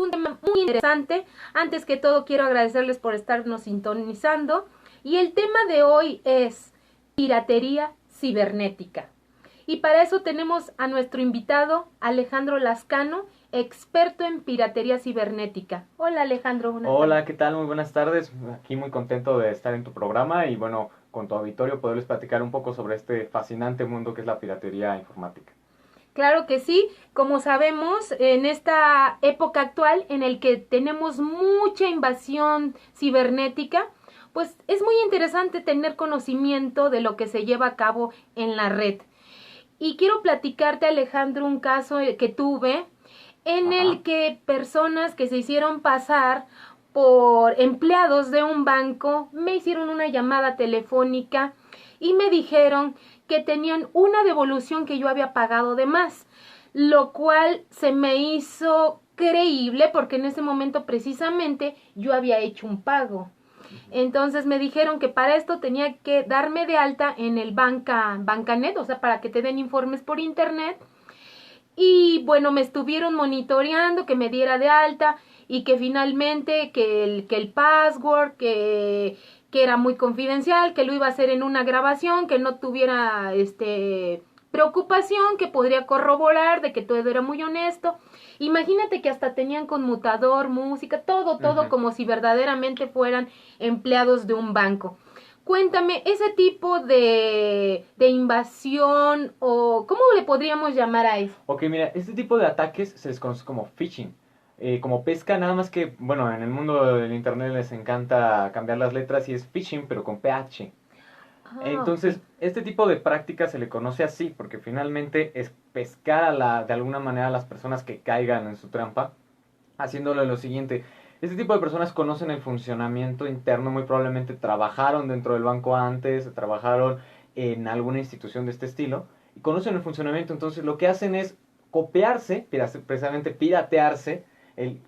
un tema muy interesante. Antes que todo, quiero agradecerles por estarnos sintonizando. Y el tema de hoy es piratería cibernética. Y para eso tenemos a nuestro invitado, Alejandro Lascano, experto en piratería cibernética. Hola, Alejandro. Hola, ¿qué tal? Muy buenas tardes. Aquí muy contento de estar en tu programa y bueno, con tu auditorio poderles platicar un poco sobre este fascinante mundo que es la piratería informática. Claro que sí, como sabemos, en esta época actual en el que tenemos mucha invasión cibernética, pues es muy interesante tener conocimiento de lo que se lleva a cabo en la red. Y quiero platicarte, Alejandro, un caso que tuve en Ajá. el que personas que se hicieron pasar por empleados de un banco me hicieron una llamada telefónica y me dijeron que tenían una devolución que yo había pagado de más, lo cual se me hizo creíble porque en ese momento precisamente yo había hecho un pago. Entonces me dijeron que para esto tenía que darme de alta en el Bancanet, o sea, para que te den informes por internet. Y bueno, me estuvieron monitoreando, que me diera de alta y que finalmente que el password, que era muy confidencial, que lo iba a hacer en una grabación, que no tuviera preocupación, que podría corroborar de que todo era muy honesto. Imagínate que hasta tenían conmutador, música, todo Ujú. como si verdaderamente fueran empleados de un banco. Cuéntame, ese tipo de invasión o ¿cómo le podríamos llamar a eso? Ok, mira, este tipo de ataques se les conoce como phishing. Como pesca, nada más que, bueno, en el mundo del internet les encanta cambiar las letras y es phishing, pero con PH. Ah, ok. Entonces, este tipo de práctica se le conoce así porque finalmente es pescar de alguna manera a las personas que caigan en su trampa, haciéndole lo siguiente. Este tipo de personas conocen el funcionamiento interno, muy probablemente trabajaron dentro del banco antes, trabajaron en alguna institución de este estilo, y conocen el funcionamiento, entonces lo que hacen es copiarse, precisamente piratearse,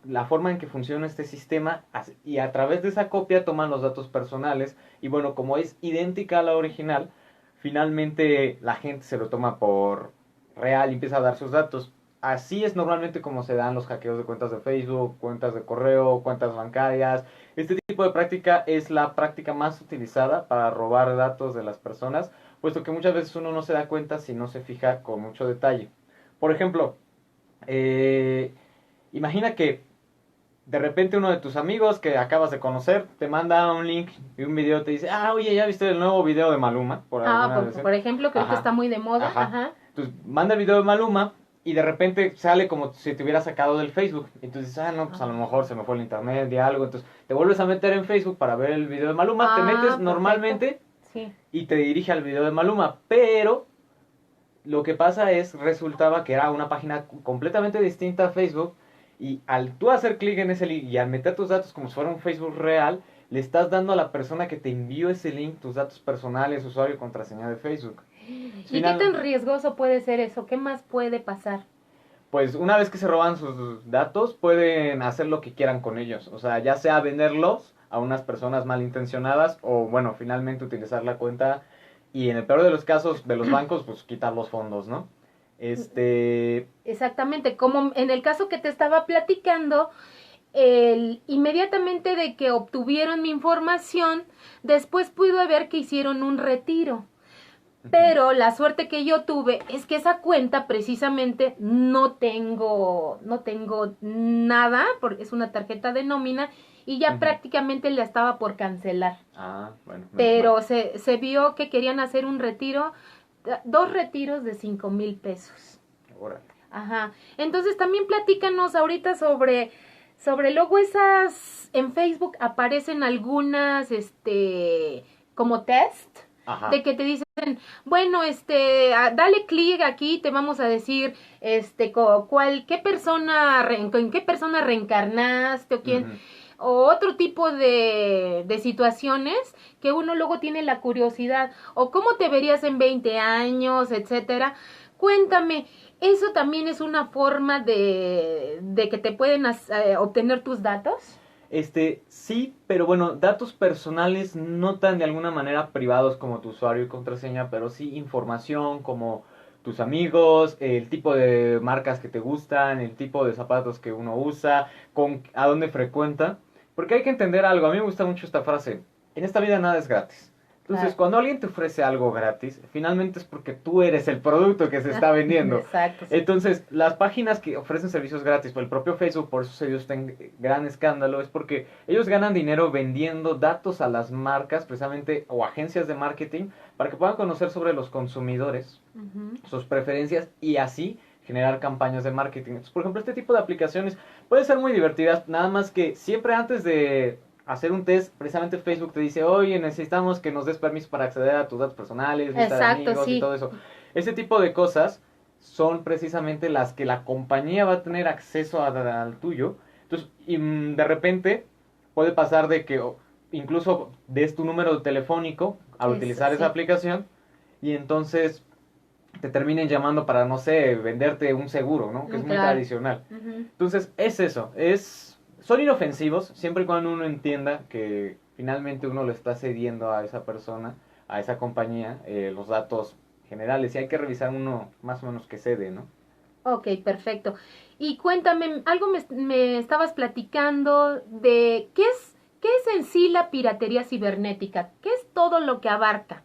la forma en que funciona este sistema, y a través de esa copia toman los datos personales, y bueno, como es idéntica a la original, finalmente la gente se lo toma por real y empieza a dar sus datos. Así es normalmente como se dan los hackeos de cuentas de Facebook, cuentas de correo, cuentas bancarias. Este tipo de práctica es la práctica más utilizada para robar datos de las personas, puesto que muchas veces uno no se da cuenta si no se fija con mucho detalle. Por ejemplo, eh, imagina que de repente uno de tus amigos que acabas de conocer te manda un link y un video, te dice, ah, oye, ¿ya viste el nuevo video de Maluma? Por Ah, alguna vez. por ejemplo, que ahorita Ajá, está muy de moda. ajá. Ajá. Entonces manda el video de Maluma y de repente sale como si te hubiera sacado del Facebook. Entonces, ah, no, pues a lo mejor se me fue el internet y algo. Entonces te vuelves a meter en Facebook para ver el video de Maluma, te metes Ah, perfecto. normalmente Sí. y te dirige al video de Maluma. Pero lo que pasa es, resultaba que era una página completamente distinta a Facebook y al tú hacer clic en ese link y al meter tus datos como si fuera un Facebook real, le estás dando a la persona que te envió ese link tus datos personales, usuario y contraseña de Facebook. ¿Y qué Final, tan riesgoso puede ser eso? ¿Qué más puede pasar? pues una vez que se roban sus datos, pueden hacer lo que quieran con ellos. O sea, ya sea venderlos a unas personas malintencionadas o, bueno, finalmente utilizar la cuenta y en el peor de los casos de los bancos, pues quitar los fondos, ¿no? Este, Exactamente, como en el caso que te estaba platicando, inmediatamente de que obtuvieron mi información, después pude ver que hicieron un retiro. Pero la suerte que yo tuve es que esa cuenta precisamente no tengo nada, porque es una tarjeta de nómina y ya ujú. prácticamente la estaba por cancelar. Ah, bueno, menos mal. Pero se vio que querían hacer un retiro, dos retiros de 5,000 pesos. Órale. Ajá. Entonces también platícanos ahorita sobre luego esas, en Facebook aparecen algunas, como test, Ajá. de que te dicen, bueno, dale clic aquí, te vamos a decir, qué persona, en qué persona reencarnaste o quién, Ujú. o otro tipo de situaciones que uno luego tiene la curiosidad, o cómo te verías en 20 años, etcétera. Cuéntame, ¿eso también es una forma de que te pueden obtener tus datos? Sí, pero bueno, datos personales no tan de alguna manera privados como tu usuario y contraseña, pero sí información como tus amigos, el tipo de marcas que te gustan, el tipo de zapatos que uno usa, a dónde frecuenta. Porque hay que entender algo, a mí me gusta mucho esta frase, en esta vida nada es gratis. Entonces, Claro. cuando alguien te ofrece algo gratis, finalmente es porque tú eres el producto que se está vendiendo. Exacto, sí. Entonces, las páginas que ofrecen servicios gratis, por el propio Facebook, por eso se dio este gran escándalo, es porque ellos ganan dinero vendiendo datos a las marcas, precisamente, o agencias de marketing, para que puedan conocer sobre los consumidores, Ujú. sus preferencias, y así generar campañas de marketing. Entonces, por ejemplo, este tipo de aplicaciones pueden ser muy divertidas, nada más que siempre antes de hacer un test, precisamente Facebook te dice, oye, necesitamos que nos des permiso para acceder a tus datos personales, lista de Exacto, amigos y sí. todo eso. Ese tipo de cosas son precisamente las que la compañía va a tener acceso al tuyo. Entonces, de repente puede pasar de que incluso des tu número telefónico al utilizar esa Sí. aplicación y entonces te terminen llamando para, no sé, venderte un seguro, ¿no? Que es muy Claro. tradicional. Ujú. Entonces, es eso, son inofensivos siempre y cuando uno entienda que finalmente uno le está cediendo a esa persona, a esa compañía, los datos generales y hay que revisar uno más o menos que cede, ¿no? Ok, perfecto. Y cuéntame, algo me estabas platicando de qué es en sí la piratería cibernética, qué es todo lo que abarca.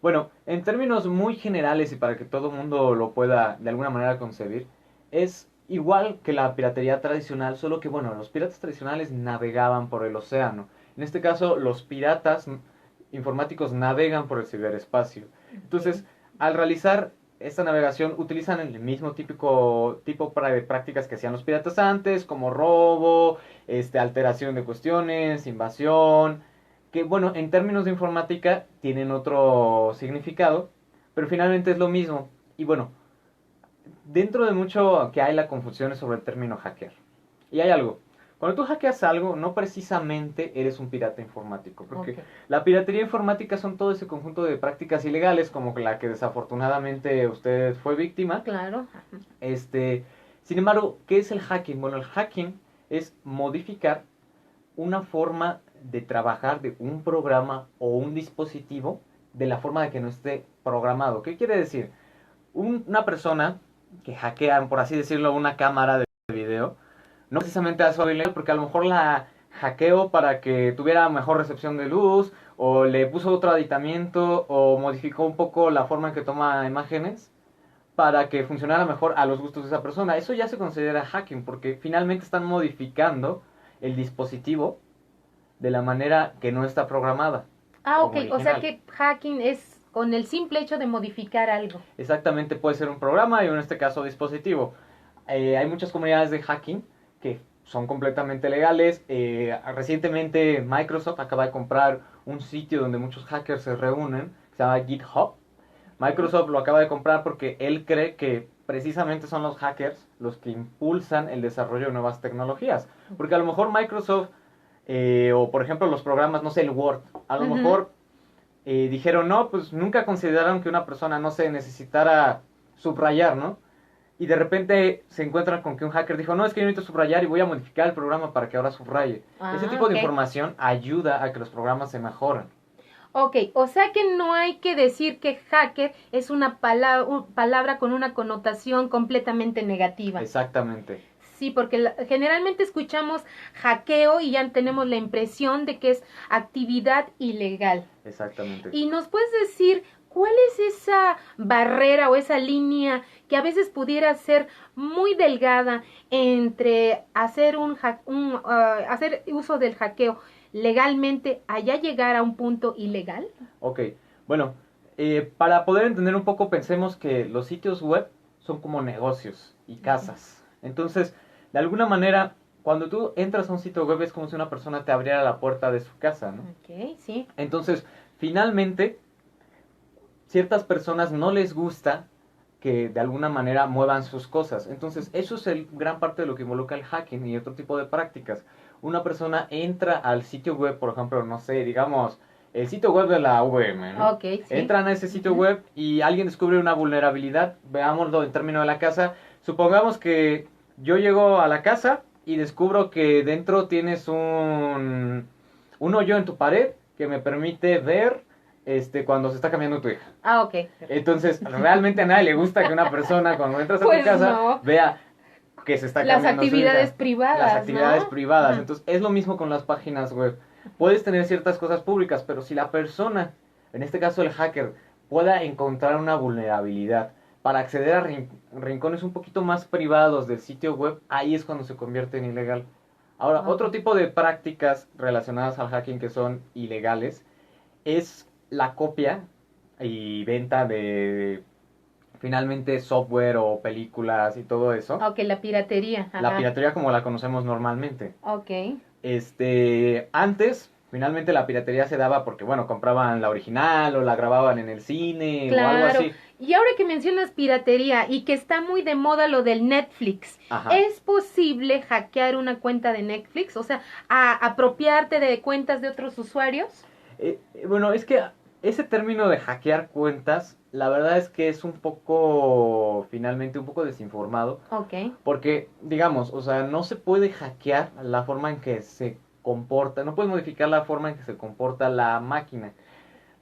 Bueno, en términos muy generales y para que todo el mundo lo pueda de alguna manera concebir, es igual que la piratería tradicional, solo que bueno, los piratas tradicionales navegaban por el océano. En este caso, los piratas informáticos navegan por el ciberespacio. Ok. Entonces, al realizar esta navegación, utilizan el mismo típico tipo de prácticas que hacían los piratas antes, como robo, alteración de cuestiones, invasión, que bueno, en términos de informática tienen otro significado, pero finalmente es lo mismo. Y bueno, dentro de mucho que hay la confusión es sobre el término hacker. Y hay algo. Cuando tú hackeas algo, no precisamente eres un pirata informático, porque Ok. la piratería informática son todo ese conjunto de prácticas ilegales, como la que desafortunadamente usted fue víctima. Claro. Este, Sin embargo, ¿qué es el hacking? Bueno, el hacking es modificar una forma de trabajar de un programa o un dispositivo de la forma de que no esté programado. ¿Qué quiere decir? Una persona que hackea, por así decirlo, una cámara de video, no precisamente hace video porque a lo mejor la hackeó para que tuviera mejor recepción de luz, o le puso otro aditamiento, o modificó un poco la forma en que toma imágenes para que funcionara mejor a los gustos de esa persona. Eso ya se considera hacking porque finalmente están modificando el dispositivo de la manera que no está programada Ah, ok. como O sea original. que hacking es con el simple hecho de modificar algo. Exactamente, puede ser un programa y en este caso dispositivo. Hay muchas comunidades de hacking que son completamente legales. Recientemente Microsoft acaba de comprar un sitio donde muchos hackers se reúnen, que se llama GitHub. Ujú. Microsoft lo acaba de comprar porque él cree que precisamente son los hackers los que impulsan el desarrollo de nuevas tecnologías. Porque a lo mejor Microsoft, o por ejemplo los programas, no sé, el Word, a lo Ujú. mejor dijeron, no, pues nunca consideraron que una persona, no se necesitara subrayar, ¿no? Y de repente se encuentran con que un hacker dijo, no, es que yo necesito subrayar y voy a modificar el programa para que ahora subraye. Ese Ah, tipo de ok. información ayuda a que los programas se mejoren. Ok, o sea que no hay que decir que hacker es una palabra con una connotación completamente negativa. Exactamente, Sí, porque generalmente escuchamos hackeo y ya tenemos la impresión de que es actividad ilegal. exactamente. ¿Y nos puedes decir cuál es esa barrera o esa línea que a veces pudiera ser muy delgada entre hacer hacer uso del hackeo legalmente allá llegar a un punto ilegal? Ok, bueno, para poder entender un poco, pensemos que los sitios web son como negocios y Ujú. casas. Entonces, de alguna manera, cuando tú entras a un sitio web es como si una persona te abriera la puerta de su casa, ¿no? Ok, sí. Entonces, finalmente, ciertas personas no les gusta que de alguna manera muevan sus cosas. Entonces, eso es gran parte de lo que involucra el hacking y otro tipo de prácticas. Una persona entra al sitio web, por ejemplo, no sé, digamos, el sitio web de la VM, ¿no? Ok, sí. Entran a ese sitio Ujú. web y alguien descubre una vulnerabilidad, veámoslo en términos de la casa. Supongamos que yo llego a la casa y descubro que dentro tienes un hoyo en tu pared que me permite ver cuando se está cambiando tu hija. Ah, ok. Entonces, realmente a nadie le gusta que una persona cuando entras a Pues tu casa no. vea que se está Las cambiando su actividades hija. privadas, Las actividades ¿no? privadas. Ajá. Entonces, es lo mismo con las páginas web. Puedes tener ciertas cosas públicas, pero si la persona, en este caso el hacker, pueda encontrar una vulnerabilidad para acceder a rincones un poquito más privados del sitio web, ahí es cuando se convierte en ilegal. Ahora, Ok. otro tipo de prácticas relacionadas al hacking que son ilegales es la copia y venta de finalmente software o películas y todo eso. Ok, la piratería. La Ajá. piratería como la conocemos normalmente. Ok. Antes, finalmente la piratería se daba porque, bueno, compraban la original o la grababan en el cine o algo Claro. así. Y ahora que mencionas piratería y que está muy de moda lo del Netflix, Ajá. ¿es posible hackear una cuenta de Netflix? O sea, apropiarte de cuentas de otros usuarios. Bueno, es que ese término de hackear cuentas, la verdad es que es un poco, finalmente, un poco desinformado. Ok. Porque, digamos, o sea, no se puede hackear la forma en que se comporta, no puedes modificar la forma en que se comporta la máquina.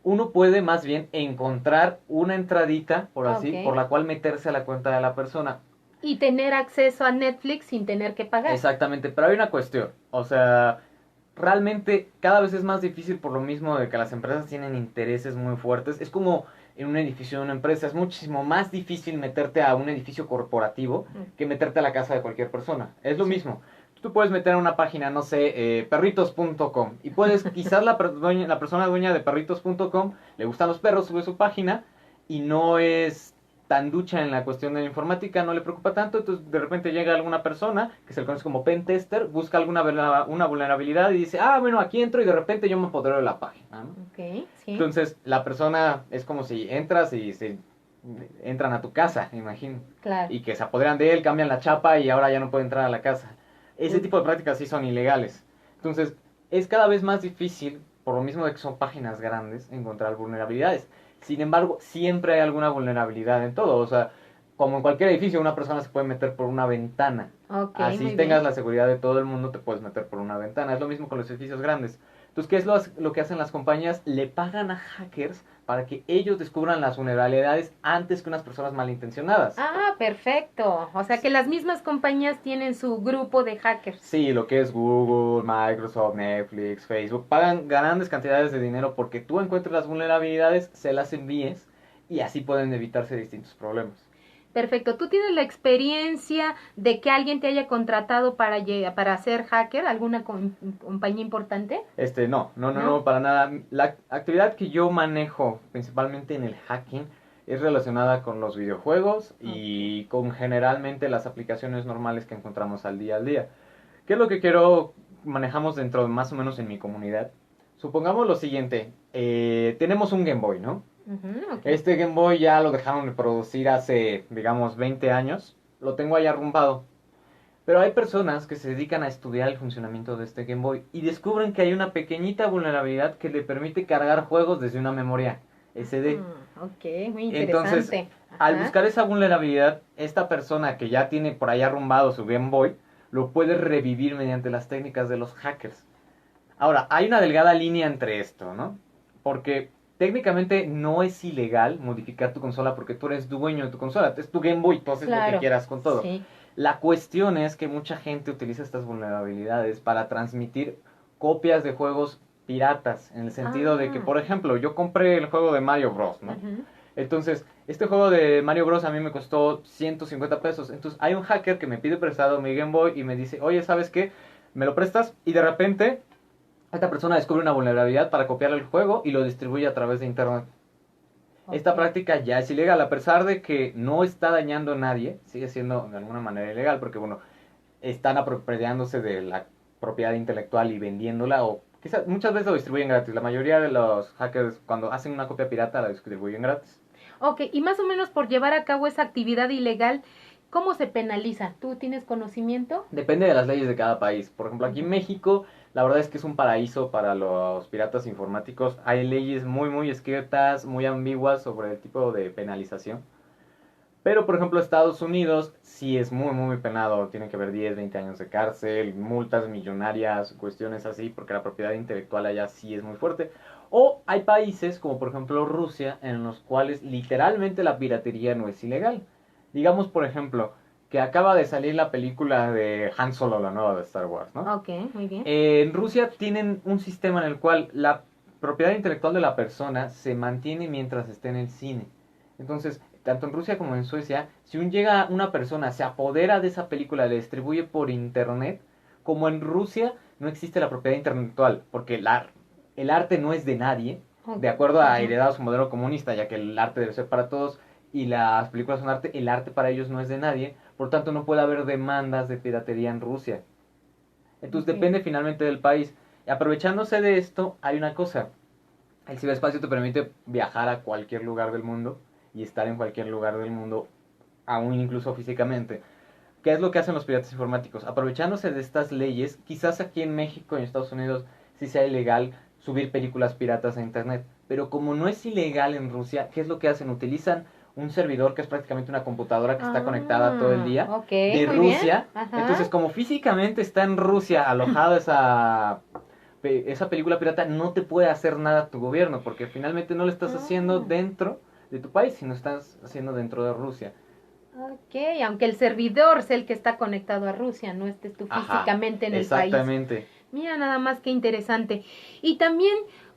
Uno puede más bien encontrar una entradita, por así, por Ok. la cual meterse a la cuenta de la persona. Y tener acceso a Netflix sin tener que pagar. Exactamente, pero hay una cuestión, o sea, realmente cada vez es más difícil por lo mismo de que las empresas tienen intereses muy fuertes. Es como en un edificio de una empresa, es muchísimo más difícil meterte a un edificio corporativo que meterte a la casa de cualquier persona. Es lo Sí. mismo. Tú puedes meter a una página, no sé, perritos.com y puedes, quizás la persona dueña de perritos.com le gustan los perros, sube su página y no es tan ducha en la cuestión de la informática, no le preocupa tanto, entonces de repente llega alguna persona que se le conoce como pen tester, busca una vulnerabilidad y dice, ah, bueno, aquí entro y de repente yo me apodero de la página, ¿no? Ok, sí. Entonces la persona es como si entras y se entran a tu casa, imagino, Claro. y que se apoderan de él, cambian la chapa y ahora ya no puede entrar a la casa. Ese Uf. tipo de prácticas sí son ilegales. Entonces es cada vez más difícil, por lo mismo de que son páginas grandes, encontrar vulnerabilidades. Sin embargo, siempre hay alguna vulnerabilidad en todo. O sea, como en cualquier edificio, una persona se puede meter por una ventana. Ok, Así muy tengas bien. la seguridad de todo el mundo, te puedes meter por una ventana. Es lo mismo con los edificios grandes. Entonces, ¿qué es lo que hacen las compañías? Le pagan a hackers para que ellos descubran las vulnerabilidades antes que unas personas malintencionadas. Ah, perfecto. O sea que las mismas compañías tienen su grupo de hackers. Sí, lo que es Google, Microsoft, Netflix, Facebook, pagan grandes cantidades de dinero porque tú encuentres las vulnerabilidades, se las envíes y así pueden evitarse distintos problemas. Perfecto. ¿Tú tienes la experiencia de que alguien te haya contratado para ser hacker, alguna compañía importante? No, ¿No? para nada. La actividad que yo manejo principalmente en el hacking es relacionada con los videojuegos Ok. y con generalmente las aplicaciones normales que encontramos al día. ¿Qué es lo que quiero manejamos dentro más o menos en mi comunidad? Supongamos lo siguiente, tenemos un Game Boy, ¿no? Ujú, ok. Este Game Boy ya lo dejaron de producir hace, digamos, 20 años. Lo tengo ahí arrumbado. Pero hay personas que se dedican a estudiar el funcionamiento de este Game Boy y descubren que hay una pequeñita vulnerabilidad que le permite cargar juegos desde una memoria SD. Ok, muy Entonces, interesante. al Ajá. buscar esa vulnerabilidad, esta persona que ya tiene por ahí arrumbado su Game Boy, lo puede revivir mediante las técnicas de los hackers. Ahora, hay una delgada línea entre esto, ¿no? Porque técnicamente no es ilegal modificar tu consola porque tú eres dueño de tu consola. Es tu Game Boy, tú haces lo que Claro. quieras con todo. Sí. La cuestión es que mucha gente utiliza estas vulnerabilidades para transmitir copias de juegos piratas, en el sentido de que, Ah. por ejemplo, yo compré el juego de Mario Bros, ¿no? Ujú. Entonces, este juego de Mario Bros a mí me costó 150 pesos. Entonces, hay un hacker que me pide prestado mi Game Boy y me dice, oye, ¿sabes qué? ¿Me lo prestas? Y de repente esta persona descubre una vulnerabilidad para copiar el juego y lo distribuye a través de internet. Esta Ok. práctica ya es ilegal, a pesar de que no está dañando a nadie, sigue siendo de alguna manera ilegal, porque bueno, están apropiándose de la propiedad intelectual y vendiéndola, o quizás muchas veces lo distribuyen gratis. La mayoría de los hackers cuando hacen una copia pirata la distribuyen gratis. Ok, y más o menos por llevar a cabo esa actividad ilegal, ¿cómo se penaliza? ¿Tú tienes conocimiento? Depende de las leyes de cada país. Por ejemplo, aquí en Ujú. México, la verdad es que es un paraíso para los piratas informáticos. Hay leyes muy escritas, muy ambiguas sobre el tipo de penalización. Pero, por ejemplo, Estados Unidos sí es muy penado. Tiene que haber 10, 20 años de cárcel, multas millonarias, cuestiones así, porque la propiedad intelectual allá sí es muy fuerte. O hay países, como por ejemplo Rusia, en los cuales literalmente la piratería no es ilegal. Digamos, por ejemplo, que acaba de salir la película de Han Solo, la nueva de Star Wars, ¿no? Ok, muy bien. En Rusia tienen un sistema en el cual la propiedad intelectual de la persona se mantiene mientras esté en el cine. Entonces, tanto en Rusia como en Suecia, si llega una persona, se apodera de esa película, la distribuye por internet, como en Rusia no existe la propiedad intelectual, porque el arte no es de nadie, de acuerdo a heredado su modelo comunista, ya que el arte debe ser para todos y las películas son arte, el arte para ellos no es de nadie, por tanto no puede haber demandas de piratería en Rusia. Entonces depende finalmente del país. Y aprovechándose de esto, hay una cosa. El ciberespacio te permite viajar a cualquier lugar del mundo y estar en cualquier lugar del mundo, aún incluso físicamente. ¿Qué es lo que hacen los piratas informáticos? Aprovechándose de estas leyes, quizás aquí en México y en Estados Unidos sí sea ilegal subir películas piratas a internet, pero como no es ilegal en Rusia, ¿qué es lo que hacen? Utilizan un servidor que es prácticamente una computadora que está conectada todo el día de Rusia. Entonces, como físicamente está en Rusia alojada esa película pirata, no te puede hacer nada tu gobierno, porque finalmente no lo estás haciendo dentro de tu país, sino estás haciendo dentro de Rusia. Ok, aunque el servidor sea el que está conectado a Rusia, no estés tú físicamente en el país. Exactamente. Mira, nada más que interesante. Y también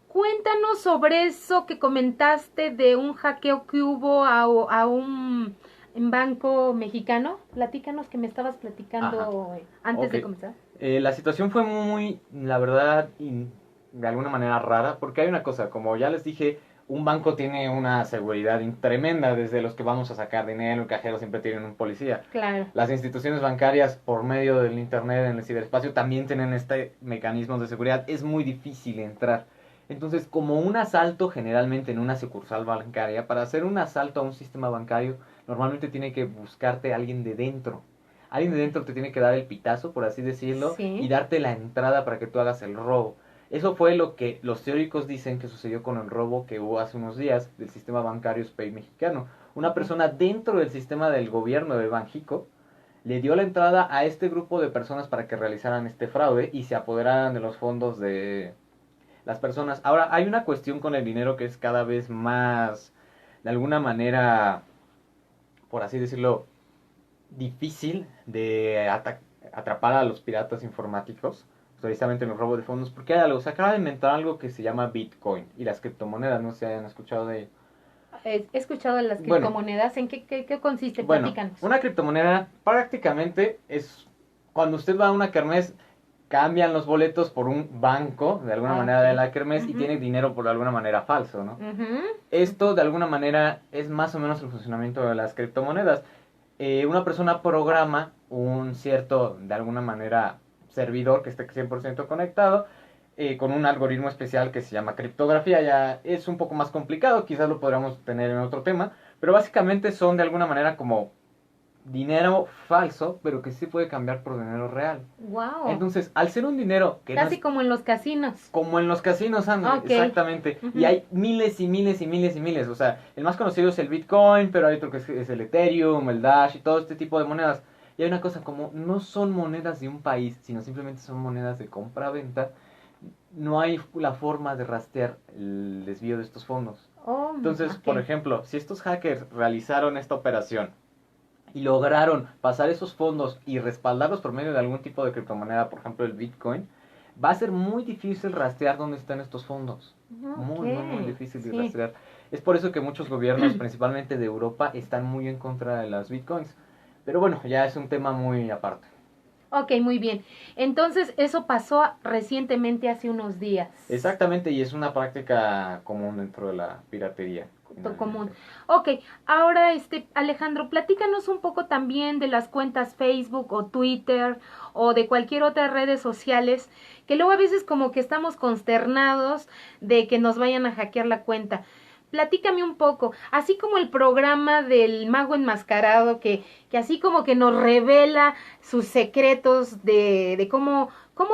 cuéntanos sobre eso que comentaste de un hackeo que hubo a un banco mexicano. Platícanos, que me estabas platicando antes de comenzar. La situación fue muy, la verdad, de alguna manera rara, porque hay una cosa, como ya les dije, un banco tiene una seguridad tremenda, desde los que vamos a sacar dinero, el cajero siempre tienen un policía. Claro. Las instituciones bancarias, por medio del internet, en el ciberespacio, también tienen este mecanismo de seguridad. Es muy difícil entrar. Entonces, como un asalto generalmente en una sucursal bancaria, para hacer un asalto a un sistema bancario, normalmente tiene que buscarte alguien de dentro. Alguien de dentro te tiene que dar el pitazo, por así decirlo, y darte la entrada para que tú hagas el robo. Eso fue lo que los teóricos dicen que sucedió con el robo que hubo hace unos días del sistema bancario SPEI mexicano. Una persona dentro del sistema del gobierno de Banjico le dio la entrada a este grupo de personas para que realizaran este fraude y se apoderaran de los fondos de las personas. Ahora, hay una cuestión con el dinero que es cada vez más, de alguna manera, por así decirlo, difícil de atrapar a los piratas informáticos, precisamente en los robos de fondos, porque hay algo, se acaba de inventar algo que se llama Bitcoin y las criptomonedas, no sé si hayan escuchado de ello. He escuchado de las criptomonedas. ¿En qué consiste? Platícanos. Una criptomoneda prácticamente es cuando usted va a una kermés, cambian los boletos por un banco, de alguna manera de la kermés, y tiene dinero por alguna manera falso, ¿no? Esto, de alguna manera, es más o menos el funcionamiento de las criptomonedas. Una persona programa un cierto, de alguna manera, servidor que esté 100% conectado, con un algoritmo especial que se llama criptografía. Ya es un poco más complicado, quizás lo podríamos tener en otro tema, pero básicamente son de alguna manera como dinero falso, pero que sí puede cambiar por dinero real. Wow. Entonces, al ser un dinero que casi no es, como en los casinos. Como en los casinos, exactamente. Y hay miles y miles y miles y miles. O sea, el más conocido es el Bitcoin, pero hay otro que es el Ethereum, el Dash y todo este tipo de monedas. Y hay una cosa, como no son monedas de un país, sino simplemente son monedas de compra-venta, no hay la forma de rastrear el desvío de estos fondos. Entonces, por ejemplo, si estos hackers realizaron esta operación y lograron pasar esos fondos y respaldarlos por medio de algún tipo de criptomoneda, por ejemplo el Bitcoin, va a ser muy difícil rastrear dónde están estos fondos. Muy difícil de rastrear. Es por eso que muchos gobiernos, principalmente de Europa, están muy en contra de las Bitcoins. Pero bueno, ya es un tema muy aparte. Ok, muy bien. Entonces, eso pasó recientemente, hace unos días. Exactamente, y es una práctica común dentro de la piratería. Común. Ok, ahora Alejandro, platícanos un poco también de las cuentas Facebook o Twitter o de cualquier otra redes sociales, que luego a veces como que estamos consternados de que nos vayan a hackear la cuenta. Platícame un poco, así como el programa del mago enmascarado, que así como que nos revela sus secretos de cómo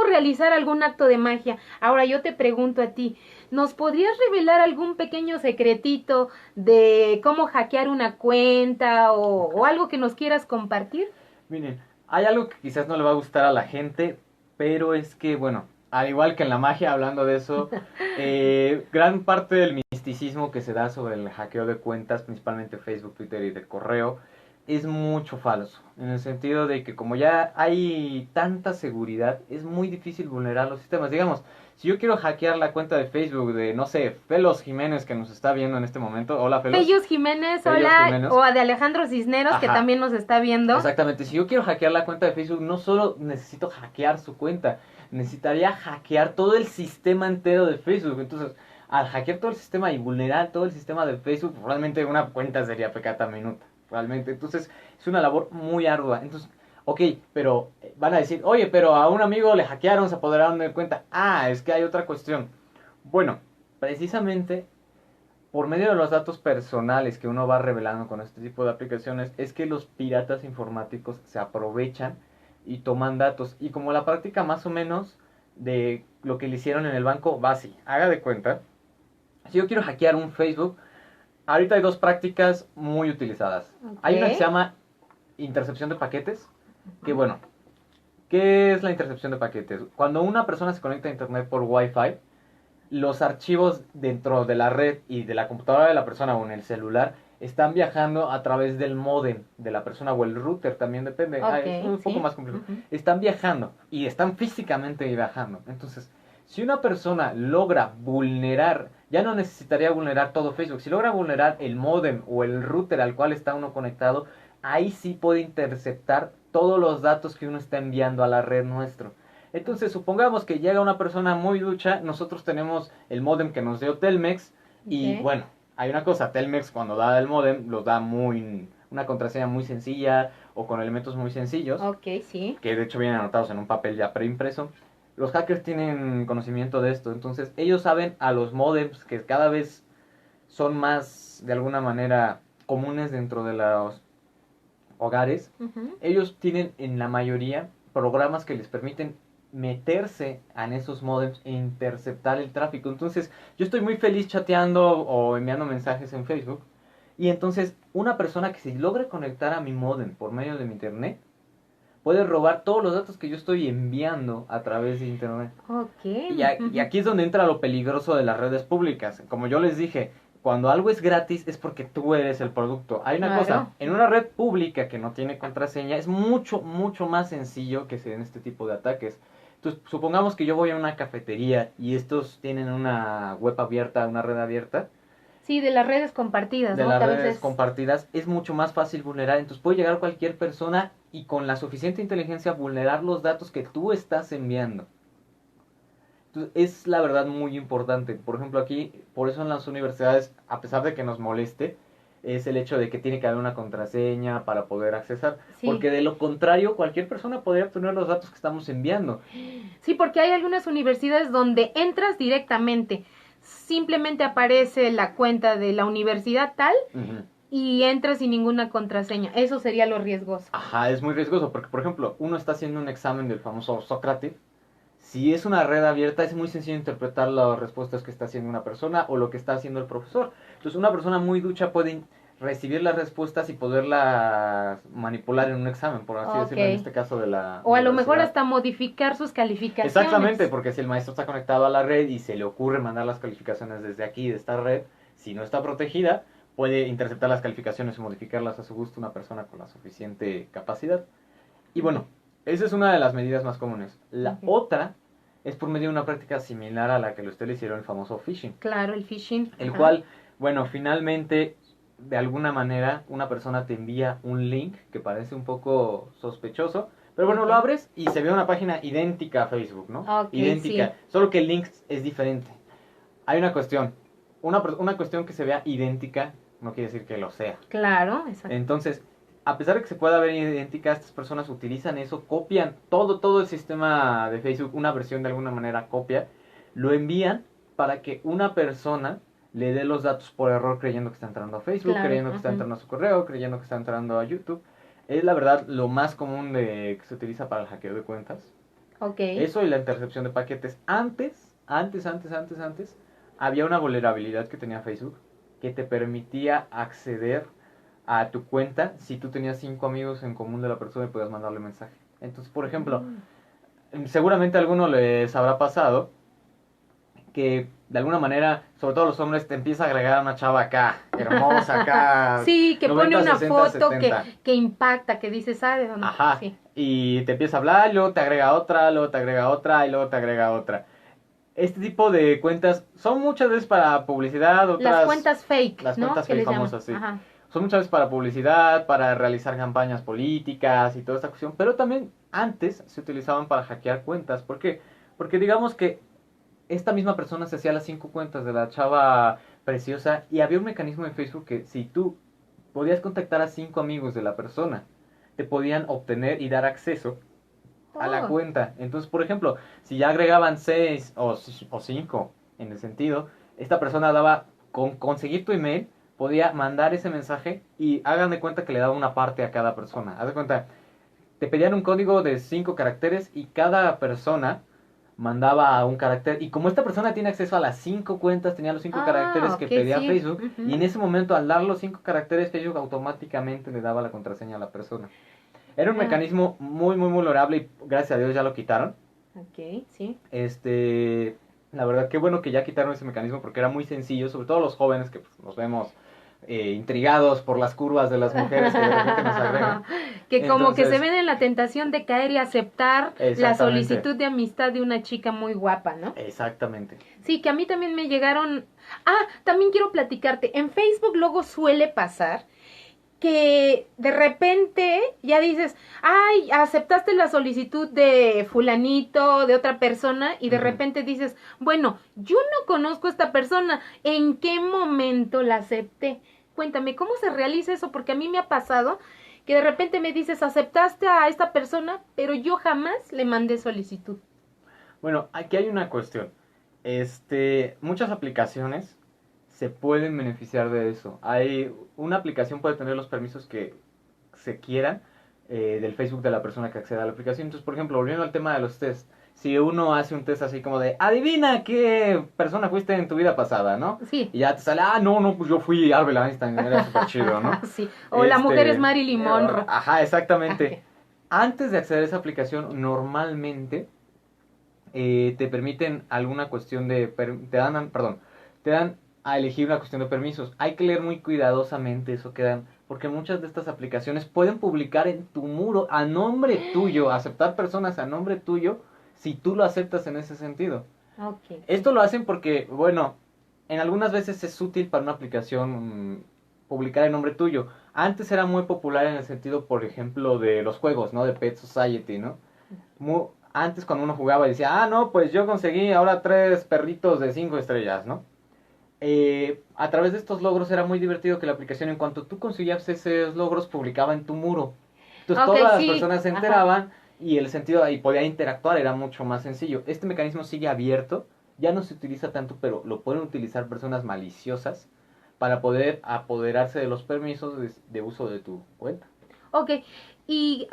realizar algún acto de magia. Ahora yo te pregunto a ti, ¿nos podrías revelar algún pequeño secretito de cómo hackear una cuenta o algo que nos quieras compartir? Miren, hay algo que quizás no le va a gustar a la gente, pero es que, bueno, al igual que en la magia, hablando de eso, gran parte del misticismo que se da sobre el hackeo de cuentas, principalmente Facebook, Twitter y de correo, es mucho falso. En el sentido de que como ya hay tanta seguridad, es muy difícil vulnerar los sistemas. Digamos, si yo quiero hackear la cuenta de Facebook de, no sé, Felos Jiménez, que nos está viendo en este momento. Hola, Felos. Feyus Jiménez, Feyus hola, Jiménez. o de Alejandro Cisneros, que Ajá. también nos está viendo. Exactamente, si yo quiero hackear la cuenta de Facebook, no solo necesito hackear su cuenta, necesitaría hackear todo el sistema entero de Facebook. Entonces, al hackear todo el sistema y vulnerar todo el sistema de Facebook, realmente una cuenta sería pecata minuta, realmente. Entonces, es una labor muy ardua. Entonces, ok, pero van a decir, oye, pero a un amigo le hackearon, se apoderaron de cuenta. Ah, es que hay otra cuestión. Bueno, precisamente por medio de los datos personales que uno va revelando con este tipo de aplicaciones, es que los piratas informáticos se aprovechan y toman datos. Y como la práctica más o menos de lo que le hicieron en el banco va así. Haga de cuenta, si yo quiero hackear un Facebook, ahorita hay dos prácticas muy utilizadas. Ok. Hay una que se llama intercepción de paquetes, que bueno, ¿qué es la intercepción de paquetes? Cuando una persona se conecta a internet por Wi-Fi, los archivos dentro de la red y de la computadora de la persona o en el celular están viajando a través del módem de la persona o el router, también depende. Es un poco más complejo. Están viajando y están físicamente viajando. Entonces, si una persona logra vulnerar, ya no necesitaría vulnerar todo Facebook, si logra vulnerar el módem o el router al cual está uno conectado, ahí sí puede interceptar todos los datos que uno está enviando a la red nuestro. Entonces, supongamos que llega una persona muy ducha, nosotros tenemos el módem que nos dio Telmex y bueno, hay una cosa, Telmex cuando da el módem lo da una contraseña muy sencilla o con elementos muy sencillos. Ok, sí. Que de hecho vienen anotados en un papel ya preimpreso. Los hackers tienen conocimiento de esto, entonces ellos saben a los modems que cada vez son más de alguna manera comunes dentro de los hogares. Ellos tienen en la mayoría programas que les permiten meterse en esos modems e interceptar el tráfico. Entonces, yo estoy muy feliz chateando o enviando mensajes en Facebook. Y entonces, una persona que se logra conectar a mi modem por medio de mi internet puede robar todos los datos que yo estoy enviando a través de internet. Ok. Y aquí es donde entra lo peligroso de las redes públicas. Como yo les dije, cuando algo es gratis es porque tú eres el producto. Hay una cosa, en una red pública que no tiene contraseña es mucho, mucho más sencillo que se den este tipo de ataques. Entonces, supongamos que yo voy a una cafetería y estos tienen una web abierta, una red abierta. Sí, de las redes compartidas, de ¿no? las redes compartidas es mucho más fácil vulnerar. Entonces puede llegar cualquier persona y con la suficiente inteligencia vulnerar los datos que tú estás enviando. Entonces, es la verdad muy importante. Por ejemplo, aquí, por eso en las universidades, a pesar de que nos moleste, es el hecho de que tiene que haber una contraseña para poder accesar. Sí. Porque de lo contrario, cualquier persona podría obtener los datos que estamos enviando. Sí, porque hay algunas universidades donde entras directamente. Simplemente aparece la cuenta de la universidad tal y entras sin ninguna contraseña. Eso sería lo riesgoso. Ajá, es muy riesgoso porque, por ejemplo, uno está haciendo un examen del famoso Sócrates. Si es una red abierta, es muy sencillo interpretar las respuestas que está haciendo una persona o lo que está haciendo el profesor. Entonces, una persona muy ducha puede recibir las respuestas y poderlas manipular en un examen, por así decirlo, en este caso de la o a lo mejor hasta modificar sus calificaciones. Exactamente, porque si el maestro está conectado a la red y se le ocurre mandar las calificaciones desde aquí, de esta red, si no está protegida, puede interceptar las calificaciones y modificarlas a su gusto una persona con la suficiente capacidad. Y bueno, esa es una de las medidas más comunes. La otra es por medio de una práctica similar a la que ustedes le hicieron, el famoso phishing. Claro, el phishing. El cual, bueno, finalmente, de alguna manera, una persona te envía un link que parece un poco sospechoso, pero bueno, lo abres y se ve una página idéntica a Facebook, ¿no? Idéntica, sí. Solo que el link es diferente. Hay una cuestión. Una cuestión que se vea idéntica no quiere decir que lo sea. Claro, exacto. Entonces, a pesar de que se pueda ver idéntica, estas personas utilizan eso, copian todo el sistema de Facebook, una versión de alguna manera copia, lo envían para que una persona le dé los datos por error creyendo que está entrando a Facebook, creyendo que está entrando a su correo, creyendo que está entrando a YouTube. Es la verdad lo más común que se utiliza para el hackeo de cuentas. Eso y la intercepción de paquetes. Antes, había una vulnerabilidad que tenía Facebook que te permitía acceder a tu cuenta si tú tenías 5 amigos en común de la persona y podías mandarle mensaje. Entonces, por ejemplo, Seguramente a alguno les habrá pasado que de alguna manera, sobre todo los hombres, te empieza a agregar una chava acá, hermosa acá, Sí, que 90, pone una 60, foto 70. que impacta, que dices, ¿sabes dónde? Ajá, Sí. y te empieza a hablar, luego te agrega otra, luego te agrega otra y luego te agrega otra. Este tipo de cuentas son muchas veces para publicidad, Las otras, cuentas fake, las ¿no? cuentas Que fake les llaman. famosas, sí. Ajá. Son muchas veces para publicidad, para realizar campañas políticas y toda esta cuestión, pero también antes se utilizaban para hackear cuentas. ¿Por qué? Porque digamos que esta misma persona se hacía las 5 cuentas de la chava preciosa y había un mecanismo en Facebook que si tú podías contactar a 5 amigos de la persona, te podían obtener y dar acceso a la Oh, cuenta. Entonces, por ejemplo, si ya agregaban 6 o 5 en el sentido, esta persona daba, con conseguir tu email, podía mandar ese mensaje y hagan de cuenta que le daba una parte a cada persona. Haz de cuenta, te pedían un código de 5 caracteres y cada persona mandaba un carácter. Y como esta persona tiene acceso a las 5 cuentas, tenía los 5 caracteres que ok, pedía sí. Facebook. Y en Ujú. ese momento, al dar los 5 caracteres, Facebook automáticamente le daba la contraseña a la persona. Era un Ah, mecanismo muy, muy vulnerable y gracias a Dios ya lo quitaron. ok, sí. La verdad, qué bueno que ya quitaron ese mecanismo porque era muy sencillo, sobre todo los jóvenes que pues, nos vemos intrigados por las curvas de las mujeres que de repente nos agregan. Que como que se Entonces, ven en la tentación de caer y aceptar la exactamente, solicitud de amistad de una chica muy guapa, ¿no? exactamente. Sí, que a mí también me llegaron. Ah, también quiero platicarte. En Facebook luego suele pasar que de repente ya dices, ay, aceptaste la solicitud de fulanito, de otra persona, y de Ujú. repente dices, bueno, yo no conozco a esta persona, ¿en qué momento la acepté? Cuéntame, ¿cómo se realiza eso? Porque a mí me ha pasado que de repente me dices, aceptaste a esta persona, pero yo jamás le mandé solicitud. Bueno, aquí hay una cuestión. Muchas aplicaciones se pueden beneficiar de eso. Una aplicación puede tener los permisos que se quieran del Facebook de la persona que acceda a la aplicación. Entonces, por ejemplo, volviendo al tema de los test, si uno hace un test así como de, adivina qué persona fuiste en tu vida pasada, ¿no? Sí. Y ya te sale, no, no, pues yo fui Albert Einstein, era súper chido, ¿no? Sí. O la mujer es Este, Marilyn Monroe. ajá, exactamente. Ok. Antes de acceder a esa aplicación, normalmente te permiten alguna cuestión te dan, perdón, te dan a elegir una cuestión de permisos. Hay que leer muy cuidadosamente eso que dan, porque muchas de estas aplicaciones pueden publicar en tu muro a nombre tuyo, aceptar personas a nombre tuyo, si tú lo aceptas en ese sentido. Ok, sí. Esto lo hacen porque, bueno, en algunas veces es útil para una aplicación publicar en nombre tuyo. Antes era muy popular en el sentido, por ejemplo, de los juegos, ¿no? De Pet Society, ¿no? Antes cuando uno jugaba decía, no, pues yo conseguí ahora 3 perritos de 5 estrellas, ¿no? A través de estos logros era muy divertido que la aplicación, en cuanto tú conseguías esos logros, publicaba en tu muro. Entonces Ok, todas las sí. personas se Ajá. enteraban y el sentido ahí podía interactuar, era mucho más sencillo. Este mecanismo sigue abierto, ya no se utiliza tanto, pero lo pueden utilizar personas maliciosas para poder apoderarse de los permisos de uso de tu cuenta. Ok, y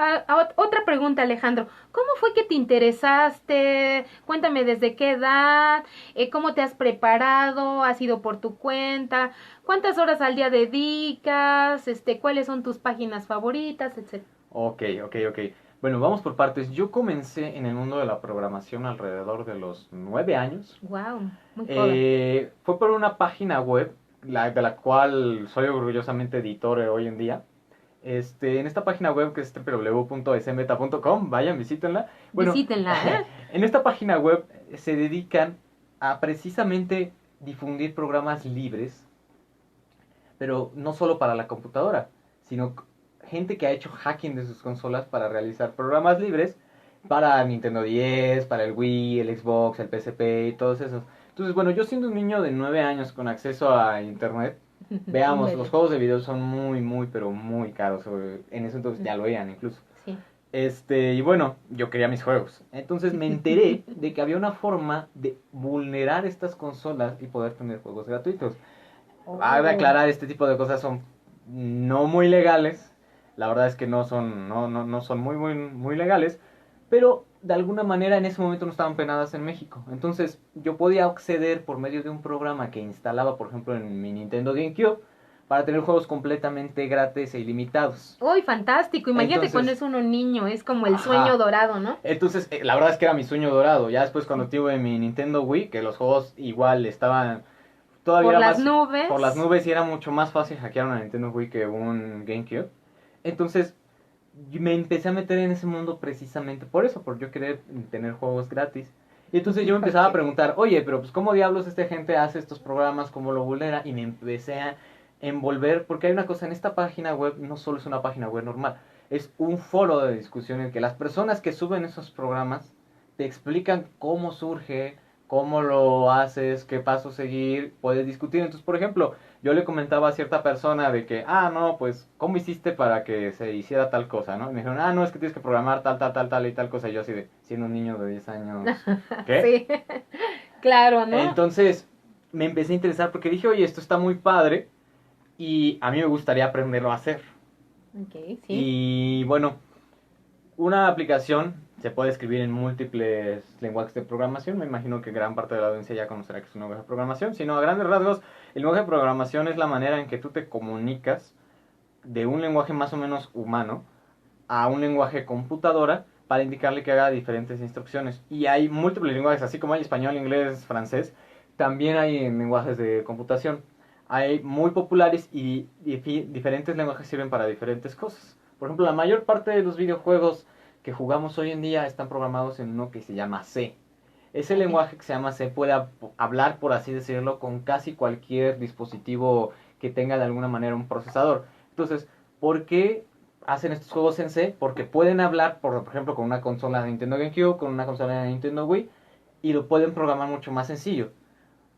otra pregunta, Alejandro. ¿Cómo fue que te interesaste? Cuéntame desde qué edad, cómo te has preparado, has ido por tu cuenta, cuántas horas al día dedicas, cuáles son tus páginas favoritas, etcétera. Ok, ok, ok. Bueno, vamos por partes. Yo comencé en el mundo de la programación alrededor de los 9 años. Wow, muy joven. Fue por una página web, de la cual soy orgullosamente editor hoy en día. En esta página web que es www.smeta.com, vayan, visítenla. Bueno, Visítenla, ¿eh? en esta página web se dedican a precisamente difundir programas libres, pero no solo para la computadora, sino gente que ha hecho hacking de sus consolas para realizar programas libres para Nintendo 10, para el Wii, el Xbox, el PSP y todos esos. Entonces, bueno, yo siendo un niño de 9 años con acceso a internet, Un veamos, los bebé. juegos de video son muy, muy, pero muy caros. En ese entonces ya lo eran incluso. Sí. Y bueno, yo quería mis juegos. Entonces me enteré de que había una forma de vulnerar estas consolas y poder tener juegos gratuitos. Cabe Oh. aclarar, este tipo de cosas son no muy legales. La verdad es que no son muy, muy, muy legales. Pero de alguna manera en ese momento no estaban penadas en México. Entonces yo podía acceder por medio de un programa que instalaba, por ejemplo, en mi Nintendo GameCube. para tener juegos completamente gratis e ilimitados. ¡Uy, fantástico! Imagínate Entonces, cuando es uno niño, es como el ajá. sueño dorado, ¿no? Entonces, la verdad es que era mi sueño dorado. Ya después cuando tuve mi Nintendo Wii, que los juegos igual estaban todavía Por las más nubes. por las nubes y era mucho más fácil hackear una Nintendo Wii que un GameCube. Entonces, me empecé a meter en ese mundo precisamente por eso, por yo querer tener juegos gratis. Y entonces yo me empezaba a preguntar, oye, pero pues ¿cómo diablos esta gente hace estos programas? ¿Cómo lo vulnera? Y me empecé a envolver, porque hay una cosa, en esta página web no solo es una página web normal, es un foro de discusión en que las personas que suben esos programas te explican cómo surge, cómo lo haces, qué paso seguir, puedes discutir. Entonces, por ejemplo, yo le comentaba a cierta persona de que, no, pues, ¿cómo hiciste para que se hiciera tal cosa, no? Y me dijeron, no, es que tienes que programar tal y tal cosa. Y yo así de, siendo un niño de 10 años, ¿qué? Sí, claro, ¿no? Entonces, me empecé a interesar porque dije, oye, esto está muy padre y a mí me gustaría aprenderlo a hacer. Ok, sí. Y bueno, una aplicación se puede escribir en múltiples lenguajes de programación. Me imagino que gran parte de la audiencia ya conocerá que es un lenguaje de programación. Si no, a grandes rasgos, el lenguaje de programación es la manera en que tú te comunicas de un lenguaje más o menos humano a un lenguaje computadora para indicarle que haga diferentes instrucciones. Y hay múltiples lenguajes, así como hay español, inglés, francés, también hay en lenguajes de computación. Hay muy populares y diferentes lenguajes sirven para diferentes cosas. Por ejemplo, la mayor parte de los videojuegos que jugamos hoy en día están programados en uno que se llama C. Ese lenguaje que se llama C puede hablar, por así decirlo, con casi cualquier dispositivo que tenga de alguna manera un procesador. Entonces, ¿por qué hacen estos juegos en C? Porque pueden hablar, por ejemplo, con una consola de Nintendo GameCube, con una consola de Nintendo Wii, y lo pueden programar mucho más sencillo.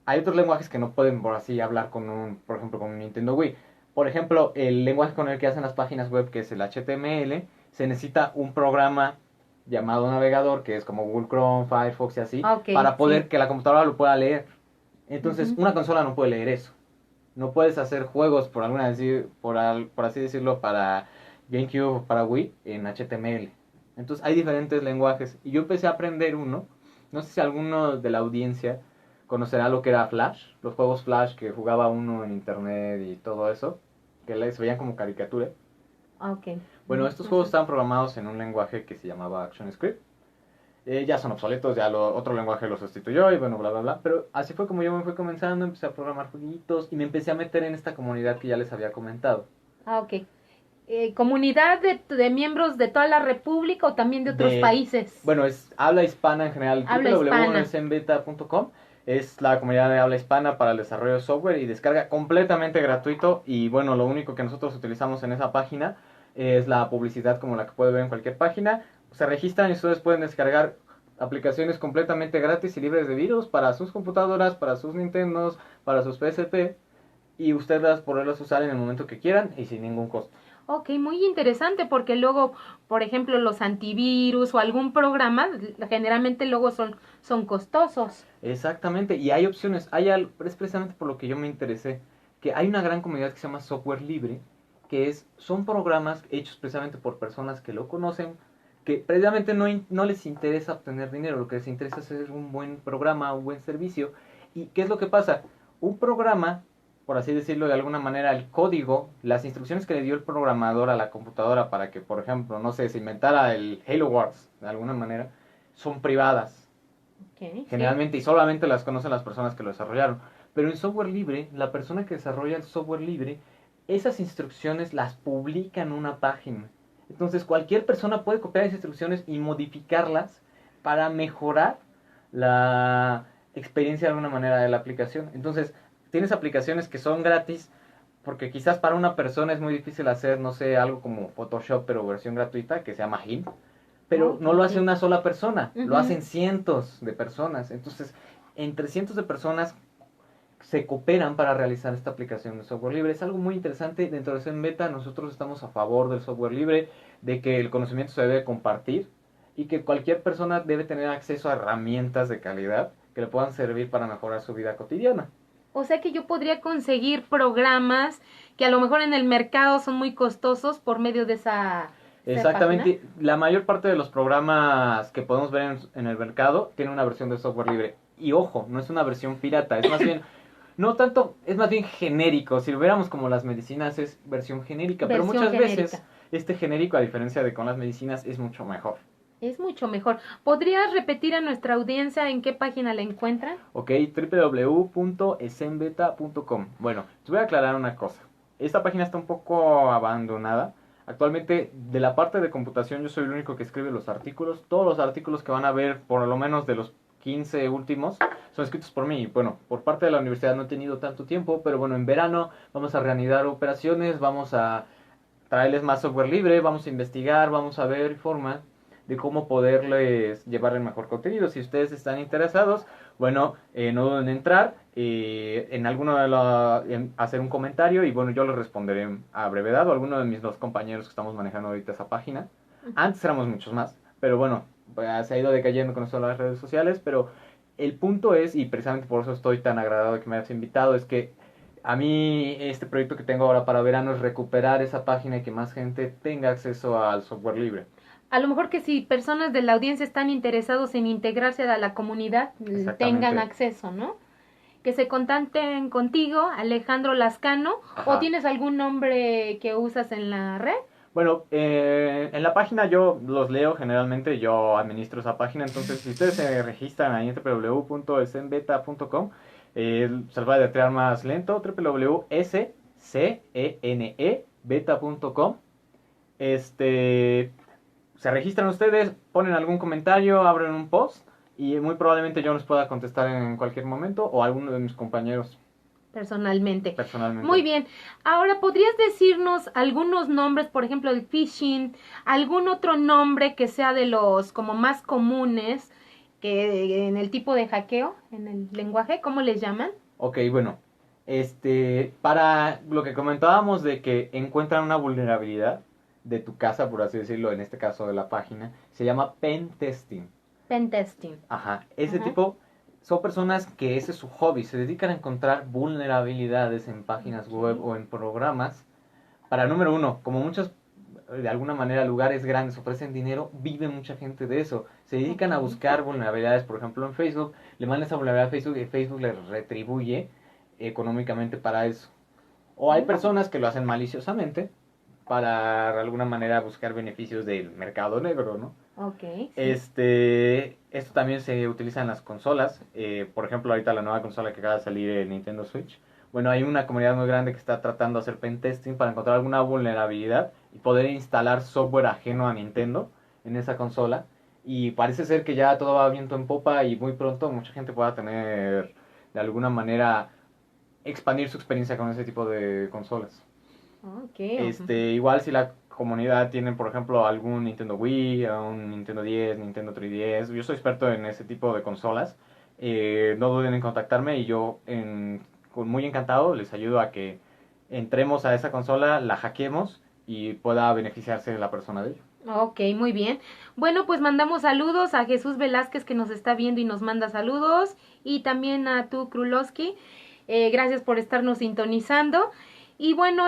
Hay otros lenguajes que no pueden, por así, hablar por ejemplo, con un Nintendo Wii. Por ejemplo, el lenguaje con el que hacen las páginas web, que es el HTML, se necesita un programa llamado navegador, que es como Google Chrome, Firefox y así, para poder que la computadora lo pueda leer. Entonces, una consola no puede leer eso. No puedes hacer juegos, por así decirlo, para GameCube o para Wii en HTML. Entonces, hay diferentes lenguajes. Y yo empecé a aprender uno. No sé si alguno de la audiencia conocerá lo que era Flash. Los juegos Flash que jugaba uno en internet y todo eso. Que se veían como caricatura. Ok. Bueno, estos juegos estaban programados en un lenguaje que se llamaba ActionScript. Ya son obsoletos, ya otro lenguaje lo sustituyó y bueno, bla, bla, bla. Pero así fue como yo me fui comenzando, empecé a programar jueguitos y me empecé a meter en esta comunidad que ya les había comentado. Ok. ¿Comunidad de miembros de toda la República o también de otros países? Bueno, es habla hispana en general. www.zenbeta.com es la comunidad de habla hispana para el desarrollo de software y descarga completamente gratuito. Y bueno, lo único que nosotros utilizamos en esa página es la publicidad como la que puede ver en cualquier página. Se registran y ustedes pueden descargar aplicaciones completamente gratis y libres de virus para sus computadoras, para sus Nintendos, para sus PSP. Y ustedes podrán usar en el momento que quieran y sin ningún costo. Ok, muy interesante porque luego, por ejemplo, los antivirus o algún programa, generalmente luego son costosos. Exactamente, y hay opciones, es precisamente por lo que yo me interesé, que hay una gran comunidad que se llama Software Libre, son programas hechos precisamente por personas que lo conocen, que precisamente no les interesa obtener dinero, lo que les interesa es hacer un buen programa, un buen servicio. ¿Y qué es lo que pasa? Un programa, por así decirlo de alguna manera, el código, las instrucciones que le dio el programador a la computadora para que, por ejemplo, no sé, se inventara el Halo Wars, de alguna manera, son privadas. Okay, Generalmente, sí. Y solamente las conocen las personas que lo desarrollaron. Pero en software libre, la persona que desarrolla el software libre, esas instrucciones las publica en una página. Entonces, cualquier persona puede copiar esas instrucciones y modificarlas para mejorar la experiencia de alguna manera de la aplicación. Entonces, tienes aplicaciones que son gratis, porque quizás para una persona es muy difícil hacer, no sé, algo como Photoshop, pero versión gratuita, que se llama GIMP. Pero no lo hace una sola persona, lo hacen cientos de personas. Entonces, entre cientos de personas se cooperan para realizar esta aplicación de software libre. Es algo muy interesante. Dentro de Zen Beta nosotros estamos a favor del software libre, de que el conocimiento se debe compartir y que cualquier persona debe tener acceso a herramientas de calidad que le puedan servir para mejorar su vida cotidiana. O sea que yo podría conseguir programas que a lo mejor en el mercado son muy costosos por medio de esa... Exactamente, la mayor parte de los programas que podemos ver en el mercado tienen una versión de software libre. Y ojo, no es una versión pirata, es más bien No tanto, es más bien genérico. Si lo viéramos como las medicinas, es versión genérica. Pero Versión muchas genérica. veces este genérico, a diferencia de con las medicinas, es mucho mejor. Es mucho mejor. ¿Podrías repetir a nuestra audiencia en qué página la encuentran? Ok, www.esenbeta.com. Bueno, te voy a aclarar una cosa. Esta página está un poco abandonada. Actualmente, de la parte de computación, yo soy el único que escribe los artículos. Todos los artículos que van a ver, por lo menos de los 15 últimos, son escritos por mí. Bueno, por parte de la universidad no he tenido tanto tiempo, pero bueno, en verano vamos a reanudar operaciones, vamos a traerles más software libre, vamos a investigar, vamos a ver forma de cómo poderles llevar el mejor contenido. Si ustedes están interesados, bueno, no duden en entrar, en alguno de en hacer un comentario y bueno, yo les responderé a brevedad o a alguno de mis dos compañeros que estamos manejando ahorita esa página. Antes éramos muchos más, pero bueno, pues, se ha ido decayendo con esto de las redes sociales, pero el punto es, y precisamente por eso estoy tan agradado de que me hayas invitado, es que a mí este proyecto que tengo ahora para verano es recuperar esa página y que más gente tenga acceso al software libre. A lo mejor que si personas de la audiencia están interesados en integrarse a la comunidad, tengan acceso, ¿no? Que se contacten contigo, Alejandro Lascano, Ajá. ¿o tienes algún nombre que usas en la red? Bueno, en la página yo los leo generalmente, yo administro esa página, entonces si ustedes se registran ahí en www.esenbeta.com, se les va a deletrear más lento, www.scenebeta.com. Se registran ustedes, ponen algún comentario, abren un post y muy probablemente yo les pueda contestar en cualquier momento o alguno de mis compañeros Personalmente. personalmente. Muy bien. Ahora, ¿podrías decirnos algunos nombres, por ejemplo, el phishing, algún otro nombre que sea de los como más comunes que en el tipo de hackeo, en el lenguaje, ¿cómo les llaman? Ok, bueno. Para lo que comentábamos de que encuentran una vulnerabilidad de tu casa, por así decirlo, en este caso de la página, se llama pen testing. Pen testing. Ajá. Ese tipo son personas que ese es su hobby, se dedican a encontrar vulnerabilidades en páginas web o en programas. Para número uno, como muchos de alguna manera lugares grandes ofrecen dinero, vive mucha gente de eso. Se dedican a buscar vulnerabilidades, por ejemplo en Facebook, le mandan esa vulnerabilidad a Facebook y Facebook le retribuye económicamente para eso. O hay personas que lo hacen maliciosamente para de alguna manera buscar beneficios del mercado negro, ¿no? Ok. Sí. Esto también se utiliza en las consolas. Por ejemplo, ahorita la nueva consola que acaba de salir, el Nintendo Switch. Bueno, hay una comunidad muy grande que está tratando de hacer pentesting para encontrar alguna vulnerabilidad y poder instalar software ajeno a Nintendo en esa consola. Y parece ser que ya todo va viento en popa y muy pronto mucha gente pueda tener de alguna manera expandir su experiencia con ese tipo de consolas. Okay. Igual si la comunidad tiene, por ejemplo, algún Nintendo Wii, un Nintendo 10, Nintendo 3DS, yo soy experto en ese tipo de consolas, no duden en contactarme y yo muy encantado les ayudo a que entremos a esa consola, la hackeemos y pueda beneficiarse la persona de ello. Ok, muy bien. Bueno, pues mandamos saludos a Jesús Velázquez que nos está viendo y nos manda saludos y también a tu Krulowski. Gracias por estarnos sintonizando. Y bueno,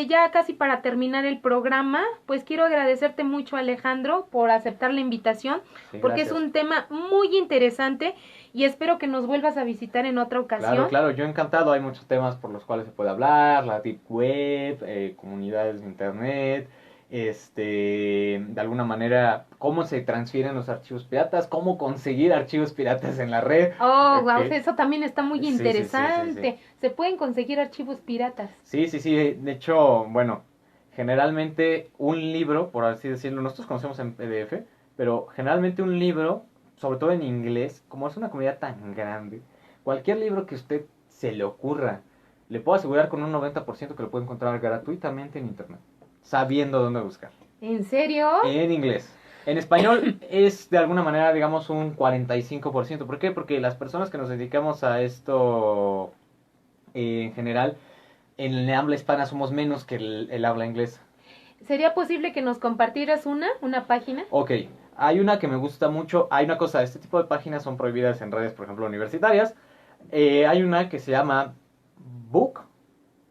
ya casi para terminar el programa, pues quiero agradecerte mucho, Alejandro, por aceptar la invitación, Sí, porque gracias. es un tema muy interesante y espero que nos vuelvas a visitar en otra ocasión. Claro, yo encantado, hay muchos temas por los cuales se puede hablar, la deep web, comunidades de internet, de alguna manera, cómo se transfieren los archivos piratas, cómo conseguir archivos piratas en la red. Oh, wow, eso también está muy Sí, interesante. sí. Se pueden conseguir archivos piratas. Sí, de hecho, bueno, generalmente un libro, por así decirlo, nosotros conocemos en PDF, pero generalmente un libro, sobre todo en inglés, como es una comunidad tan grande, cualquier libro que usted se le ocurra, le puedo asegurar con un 90% que lo puede encontrar gratuitamente en internet, sabiendo dónde buscar. ¿En serio? En inglés. En español es de alguna manera, digamos, un 45%. ¿Por qué? Porque las personas que nos dedicamos a esto en general, en el habla hispana somos menos que el habla inglesa. ¿Sería posible que nos compartieras una página? Ok, hay una que me gusta mucho. Hay una cosa, este tipo de páginas son prohibidas en redes, por ejemplo, universitarias. Hay una que se llama book,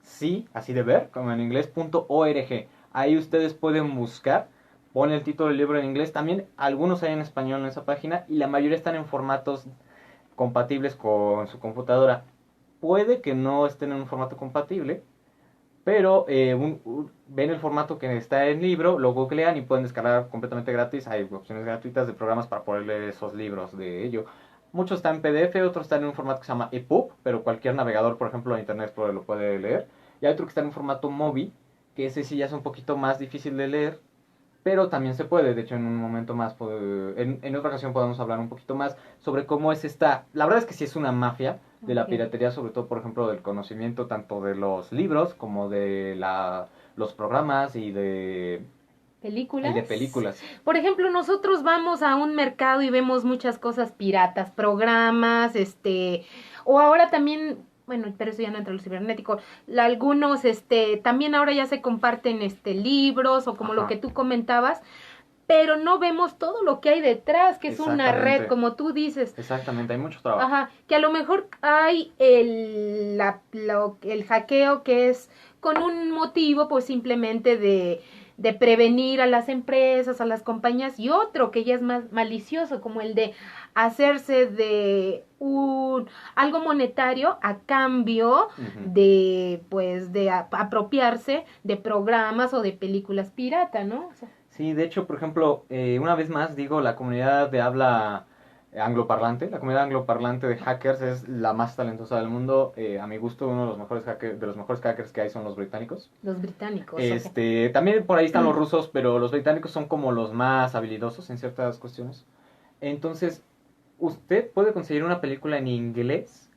sí, así de ver, como en inglés, .org. Ahí ustedes pueden buscar, ponen el título del libro en inglés. También algunos hay en español en esa página y la mayoría están en formatos compatibles con su computadora. puede que no estén en un formato compatible, pero ven el formato que está en libro, lo googlean y pueden descargar completamente gratis. Hay opciones gratuitas de programas para poder leer esos libros de ello. Muchos están en PDF, otros están en un formato que se llama EPUB, pero cualquier navegador, por ejemplo, de Internet Explorer lo puede leer. Y hay otro que está en un formato MOBI, que ese sí ya es un poquito más difícil de leer, pero también se puede. De hecho, en un momento más, en otra ocasión podemos hablar un poquito más sobre cómo es esta. La verdad es que sí es una mafia de la piratería, sobre todo, por ejemplo, del conocimiento tanto de los libros como de los programas y de películas. Por ejemplo, nosotros vamos a un mercado y vemos muchas cosas piratas, programas, o ahora también, bueno, pero eso ya no entra en lo cibernético, algunos, también ahora ya se comparten, libros o como lo que tú comentabas, pero no vemos todo lo que hay detrás, que es una red, como tú dices. Exactamente, hay mucho trabajo. Ajá, que a lo mejor hay el hackeo que es con un motivo, pues simplemente de prevenir a las empresas, a las compañías, y otro que ya es más malicioso, como el de hacerse de algo monetario a cambio de, pues, de apropiarse de programas o de películas pirata, ¿no? O sea, sí, de hecho, por ejemplo, una vez más digo, la comunidad de habla angloparlante, la comunidad angloparlante de hackers es la más talentosa del mundo. A mi gusto, uno de los mejores hackers que hay son los británicos. Los británicos. También por ahí están los rusos, pero los británicos son como los más habilidosos en ciertas cuestiones. Entonces, usted puede conseguir una película en inglés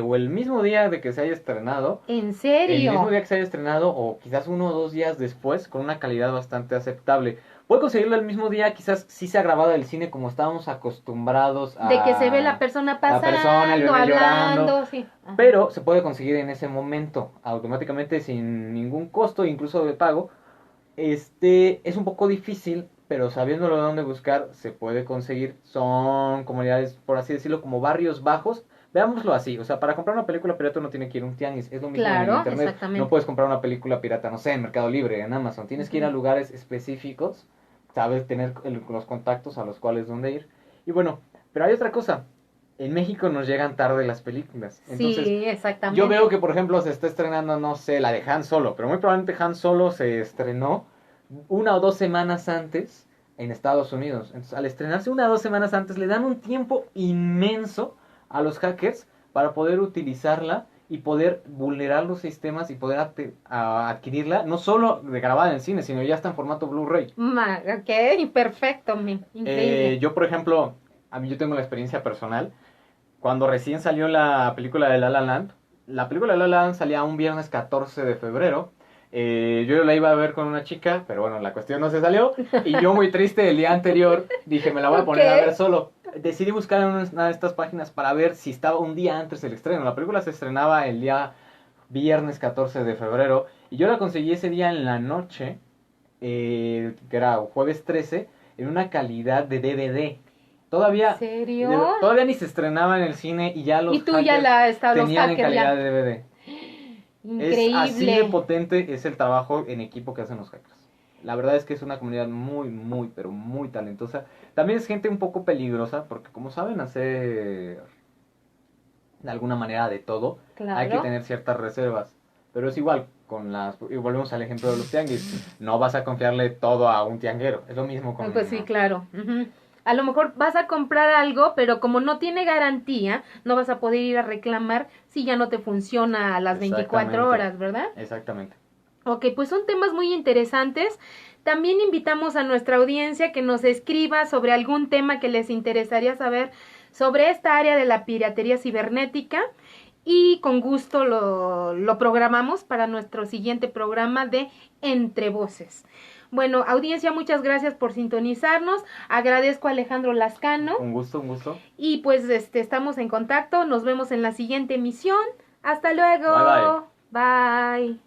o el mismo día de que se haya estrenado. ¿En serio? El mismo día que se haya estrenado o quizás 1 o 2 días después con una calidad bastante aceptable. Puede conseguirlo el mismo día, quizás sí se ha grabado del cine como estábamos acostumbrados a... De que se ve la persona pasando, hablando, sí. Pero se puede conseguir en ese momento, automáticamente, sin ningún costo, incluso de pago. Es un poco difícil, pero sabiéndolo de dónde buscar, se puede conseguir. Son comunidades, por así decirlo, como barrios bajos. Veámoslo así, o sea, para comprar una película pirata uno tiene que ir a un tianguis, es lo mismo en internet. Exactamente. No puedes comprar una película pirata, no sé, en Mercado Libre, en Amazon. Tienes que ir a lugares específicos, sabes, tener los contactos a los cuales dónde ir. Y bueno, pero hay otra cosa. En México nos llegan tarde las películas. Entonces, sí, exactamente. Yo veo que, por ejemplo, se está estrenando, no sé, la de Han Solo, pero muy probablemente Han Solo se estrenó 1 o 2 semanas antes en Estados Unidos. Entonces, al estrenarse 1 o 2 semanas antes, le dan un tiempo inmenso a los hackers para poder utilizarla y poder vulnerar los sistemas y poder adquirirla, no solo de grabada en cine, sino ya está en formato Blu-ray. Ok, perfecto, increíble. Yo, por ejemplo, yo tengo la experiencia personal. Cuando recién salió la película de La La Land, la película de La La Land salía un viernes 14 de febrero. Yo la iba a ver con una chica, pero bueno, la cuestión no se salió. Y yo muy triste el día anterior dije, me la voy a poner a ver solo. Decidí buscar en una de estas páginas para ver si estaba un día antes del estreno. La película se estrenaba el día viernes 14 de febrero. Y yo la conseguí ese día en la noche, que era jueves 13, en una calidad de DVD. Todavía, ¿En serio? Todavía ni se estrenaba en el cine y ya los tenían en calidad de DVD. Increíble. Es así de potente es el trabajo en equipo que hacen los hackers. La verdad es que es una comunidad muy, muy, pero muy talentosa. También es gente un poco peligrosa porque como saben hacer de alguna manera de todo, hay que tener ciertas reservas. Pero es igual, y volvemos al ejemplo de los tianguis. No vas a confiarle todo a un tianguero. Es lo mismo con... Pues sí, claro. A lo mejor vas a comprar algo, pero como no tiene garantía, no vas a poder ir a reclamar si ya no te funciona a las 24 horas, ¿verdad? Exactamente. Ok, pues son temas muy interesantes. También invitamos a nuestra audiencia que nos escriba sobre algún tema que les interesaría saber sobre esta área de la piratería cibernética y con gusto lo programamos para nuestro siguiente programa de Entre Voces. Bueno, audiencia, muchas gracias por sintonizarnos. Agradezco a Alejandro Lascano. Un gusto, un gusto. Y pues estamos en contacto. Nos vemos en la siguiente emisión. Hasta luego. Bye, bye. Bye.